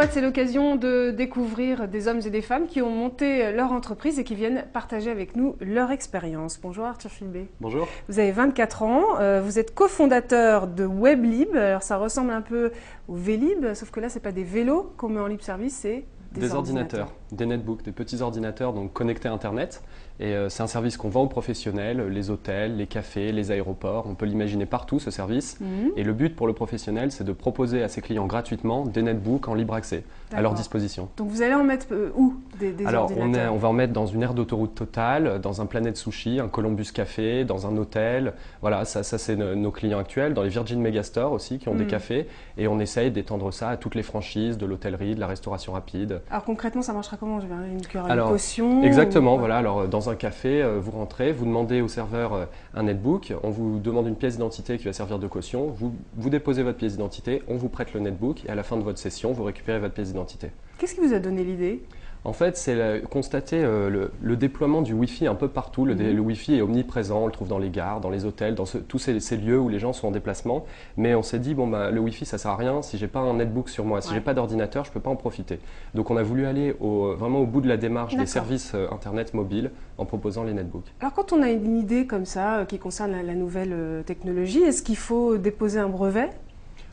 boîte, c'est l'occasion de découvrir des hommes et des femmes qui ont monté leur entreprise et qui viennent partager avec nous leur expérience. Bonjour Arthur Filbé. Bonjour. Vous avez 24 ans, vous êtes cofondateur de WebLib. Alors ça ressemble un peu au Vélib, sauf que là, ce n'est pas des vélos qu'on met en libre service, c'est des ordinateurs, des netbooks, des petits ordinateurs donc connectés à Internet. Et c'est un service qu'on vend aux professionnels, les hôtels, les cafés, les aéroports. On peut l'imaginer partout, ce service. Et le but pour le professionnel, c'est de proposer à ses clients gratuitement des netbooks en libre accès à leur disposition. Donc vous allez en mettre où des Alors, ordinateurs? on va en mettre dans une aire d'autoroute totale, dans un Planet Sushi, un Columbus Café, dans un hôtel. Voilà, ça c'est nos clients actuels. Dans les Virgin Megastore aussi, qui ont des cafés. Et on essaye d'étendre ça à toutes les franchises de l'hôtellerie, de la restauration rapide. Alors concrètement, ça marchera comment? Qu'il y aura une caution? Exactement, voilà. Alors, dans un café, vous rentrez, vous demandez au serveur un netbook, on vous demande une pièce d'identité qui va servir de caution, vous déposez votre pièce d'identité, on vous prête le netbook et à la fin de votre session, vous récupérez votre pièce d'identité. Qu'est-ce qui vous a donné l'idée? En fait, c'est constater le déploiement du Wi-Fi un peu partout. Le Wi-Fi est omniprésent, on le trouve dans les gares, dans les hôtels, dans tous ces lieux où les gens sont en déplacement. Mais on s'est dit, bon, le Wi-Fi, ça ne sert à rien si je n'ai pas un netbook sur moi, si je n'ai pas d'ordinateur, je ne peux pas en profiter. Donc on a voulu aller vraiment au bout de la démarche des services Internet mobiles en proposant les netbooks. Alors quand on a une idée comme ça qui concerne la nouvelle technologie, est-ce qu'il faut déposer un brevet?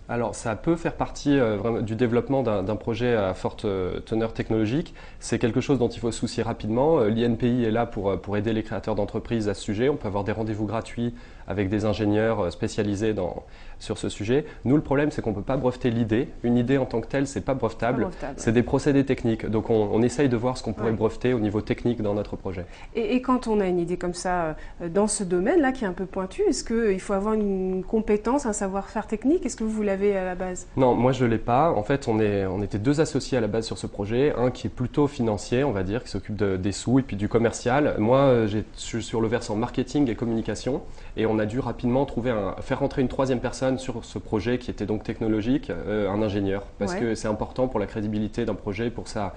Alors, ça peut faire partie du développement d'un projet à forte teneur technologique. C'est quelque chose dont il faut se soucier rapidement. L'INPI est là pour aider les créateurs d'entreprises à ce sujet. On peut avoir des rendez-vous gratuits avec des ingénieurs spécialisés sur ce sujet. Nous, le problème, c'est qu'on ne peut pas breveter l'idée. Une idée en tant que telle, ce n'est pas brevetable. C'est des procédés techniques. Donc, on essaye de voir ce qu'on pourrait breveter au niveau technique dans notre projet. Et quand on a une idée comme ça, dans ce domaine-là, qui est un peu pointu, est-ce qu'il faut avoir une compétence, un savoir-faire technique? Est-ce que vous l'avez à la base? Non, moi je ne l'ai pas. En fait, on était deux associés à la base sur ce projet. Un qui est plutôt financier, on va dire, qui s'occupe des sous et puis du commercial. Moi, je suis sur le versant marketing et communication. Et on a dû rapidement faire rentrer une troisième personne sur ce projet qui était donc technologique, un ingénieur. Parce que c'est important pour la crédibilité d'un projet, pour sa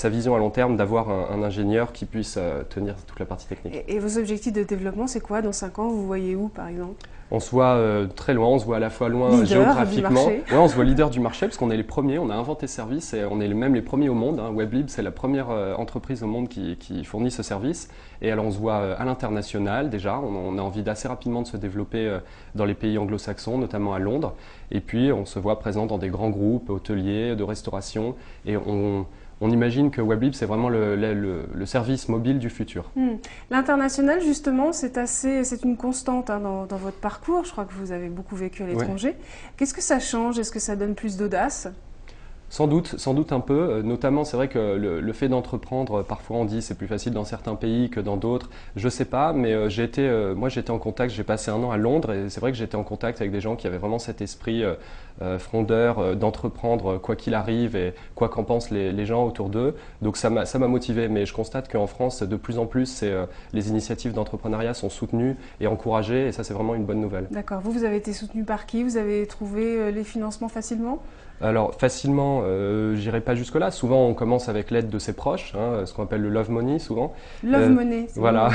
vision à long terme, d'avoir un ingénieur qui puisse tenir toute la partie technique. Et vos objectifs de développement, c'est quoi? Dans 5 ans, vous voyez où, par exemple? On se voit très loin, on se voit à la fois loin leader géographiquement. Du marché. On se voit leader du marché parce qu'on est les premiers, on a inventé ce service et on est même les premiers au monde. WebLib, c'est la première entreprise au monde qui fournit ce service. Et alors on se voit à l'international déjà, on a envie d'assez rapidement de se développer dans les pays anglo-saxons, notamment à Londres. Et puis on se voit présent dans des grands groupes hôteliers, de restauration. Et on imagine que WebLib, c'est vraiment le service mobile du futur. L'international, justement, c'est une constante dans votre parcours. Je crois que vous avez beaucoup vécu à l'étranger. Qu'est-ce que ça change? Est-ce que ça donne plus d'audace? Sans doute un peu. Notamment, c'est vrai que le fait d'entreprendre, parfois on dit c'est plus facile dans certains pays que dans d'autres. Je sais pas, mais moi j'étais en contact, j'ai passé un an à Londres et c'est vrai que j'étais en contact avec des gens qui avaient vraiment cet esprit frondeur d'entreprendre quoi qu'il arrive et quoi qu'en pensent les gens autour d'eux. Donc ça m'a motivé, mais je constate qu'en France, de plus en plus, les initiatives d'entrepreneuriat sont soutenues et encouragées et ça c'est vraiment une bonne nouvelle. D'accord. Vous avez été soutenu par qui? Vous avez trouvé les financements facilement? Alors facilement, j'irai pas jusque-là. Souvent, on commence avec l'aide de ses proches, ce qu'on appelle le love money souvent. Love money. Voilà.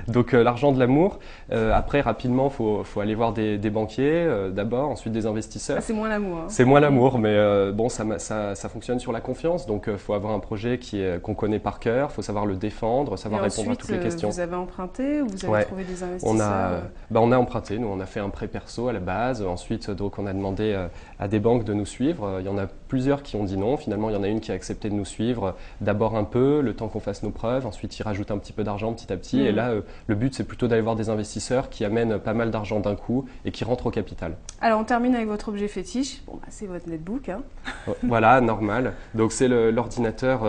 Donc l'argent de l'amour. Après, rapidement, faut aller voir des banquiers d'abord, ensuite des investisseurs. C'est moins l'amour. C'est moins l'amour, mais bon, ça fonctionne sur la confiance. Donc, faut avoir un projet qu'on connaît par cœur. Faut savoir le défendre, savoir répondre à toutes les questions. Vous avez emprunté ou vous avez trouvé des investisseurs? On a emprunté. Nous, on a fait un prêt perso à la base. Ensuite, donc, on a demandé à des banques de nous suivre. Il y en a plusieurs qui ont dit non. Finalement, il y en a une qui a accepté de nous suivre. D'abord un peu, le temps qu'on fasse nos preuves. Ensuite, ils rajoutent un petit peu d'argent petit à petit. Et là, le but, c'est plutôt d'aller voir des investisseurs qui amènent pas mal d'argent d'un coup et qui rentrent au capital. Alors, on termine avec votre objet fétiche. Bon, c'est votre netbook. Voilà, normal. Donc, c'est l'ordinateur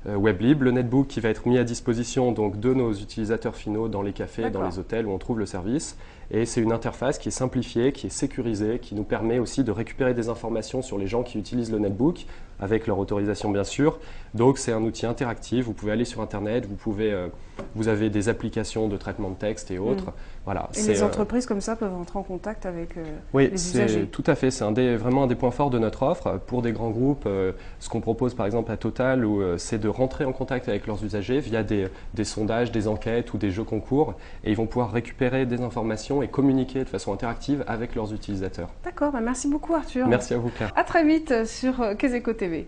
WebLib, le netbook qui va être mis à disposition donc, de nos utilisateurs finaux dans les cafés, dans les hôtels où on trouve le service. Et c'est une interface qui est simplifiée, qui est sécurisée, qui nous permet aussi de récupérer des informations sur les gens qui utilisent le netbook, avec leur autorisation bien sûr. Donc c'est un outil interactif, vous pouvez aller sur Internet, vous avez des applications de traitement de texte et autres. Voilà, et les entreprises comme ça peuvent entrer en contact avec oui, les usagers. Tout à fait, c'est vraiment un des points forts de notre offre. Pour des grands groupes, ce qu'on propose par exemple à Total, c'est de rentrer en contact avec leurs usagers via des sondages, des enquêtes ou des jeux concours, et ils vont pouvoir récupérer des informations et communiquer de façon interactive avec leurs utilisateurs. D'accord, merci beaucoup Arthur. Merci à vous Claire. À très vite sur Keseko TV.